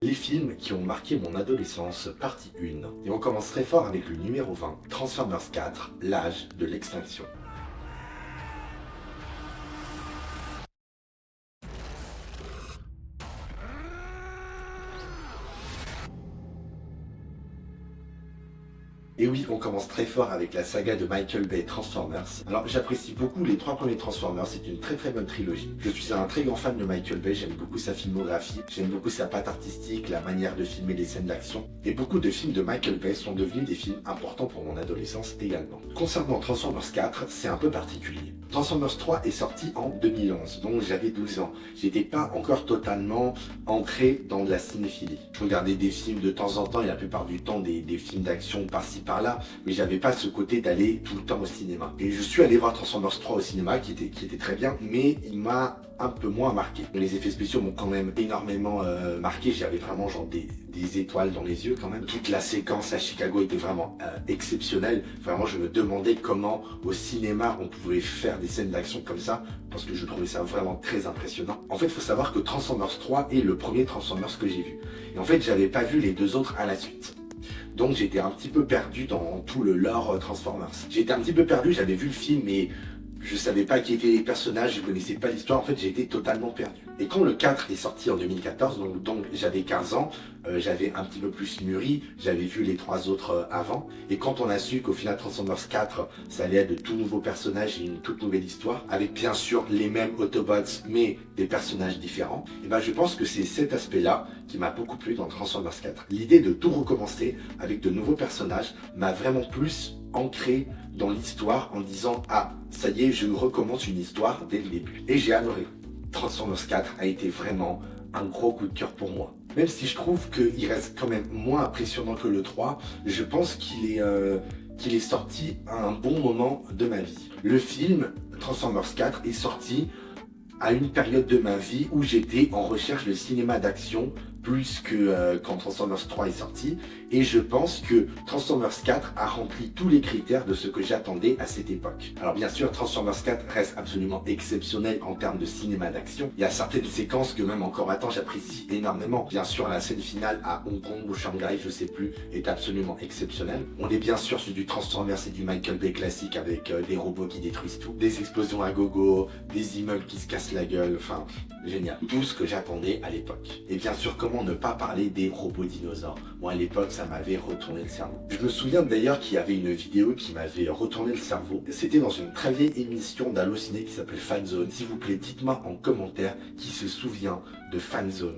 Les films qui ont marqué mon adolescence, partie 1. Et on commence très fort avec le numéro 20, Transformers 4, l'âge de l'extinction. Et oui, on commence très fort avec la saga de Michael Bay Transformers. Alors j'apprécie beaucoup les 3 premiers Transformers, c'est une très très bonne trilogie. Je suis un très grand fan de Michael Bay, j'aime beaucoup sa filmographie, j'aime beaucoup sa patte artistique, la manière de filmer les scènes d'action. Et beaucoup de films de Michael Bay sont devenus des films importants pour mon adolescence également. Concernant Transformers 4, c'est un peu particulier. Transformers 3 est sorti en 2011, donc j'avais 12 ans. J'étais pas encore totalement ancré dans de la cinéphilie. Je regardais des films de temps en temps et la plupart du temps des films d'action par-ci par-là, mais j'avais pas ce côté d'aller tout le temps au cinéma. Et je suis allé voir Transformers 3 au cinéma qui était très bien, mais il m'a un peu moins marqué. Les effets spéciaux m'ont quand même énormément marqué, j'avais vraiment genre des étoiles dans les yeux quand même. Toute la séquence à Chicago était vraiment exceptionnelle. Vraiment, je me demandais comment au cinéma on pouvait faire des scènes d'action comme ça, parce que je trouvais ça vraiment très impressionnant. En fait, il faut savoir que Transformers 3 est le premier Transformers que j'ai vu. Et en fait, j'avais pas vu les 2 autres à la suite. Donc j'étais un petit peu perdu dans tout le lore Transformers. J'étais un petit peu perdu, j'avais vu le film mais je savais pas qui étaient les personnages, je connaissais pas l'histoire, en fait j'étais totalement perdu. Et quand le 4 est sorti en 2014, donc j'avais 15 ans, j'avais un petit peu plus mûri, j'avais vu les 3 autres avant. Et quand on a su qu'au final Transformers 4, ça allait être de tout nouveaux personnages et une toute nouvelle histoire, avec bien sûr les mêmes Autobots mais des personnages différents, et ben je pense que c'est cet aspect-là qui m'a beaucoup plu dans Transformers 4. L'idée de tout recommencer avec de nouveaux personnages m'a vraiment plus ancré dans l'histoire en disant ah ça y est je recommence une histoire dès le début. Et j'ai adoré. Transformers 4 a été vraiment un gros coup de cœur pour moi. Même si je trouve qu'il reste quand même moins impressionnant que le 3, je pense qu'il est sorti à un bon moment de ma vie. Le film Transformers 4 est sorti à une période de ma vie où j'étais en recherche de cinéma d'action plus que quand Transformers 3 est sorti, et je pense que Transformers 4 a rempli tous les critères de ce que j'attendais à cette époque. Alors bien sûr, Transformers 4 reste absolument exceptionnel en termes de cinéma d'action. Il y a certaines séquences que même encore maintenant j'apprécie énormément. Bien sûr, la scène finale à Hong Kong ou Shanghai, je sais plus, est absolument exceptionnelle. On est bien sûr sur du Transformers et du Michael Bay classique avec des robots qui détruisent tout, des explosions à gogo, des immeubles qui se cassent la gueule, enfin génial. Tout ce que j'attendais à l'époque. Et bien sûr, comment ne pas parler des robots dinosaures. Moi à l'époque ça m'avait retourné le cerveau. Je me souviens d'ailleurs qu'il y avait une vidéo qui m'avait retourné le cerveau. C'était dans une très vieille émission d'Allociné qui s'appelle Fanzone. S'il vous plaît, dites-moi en commentaire qui se souvient de Fanzone.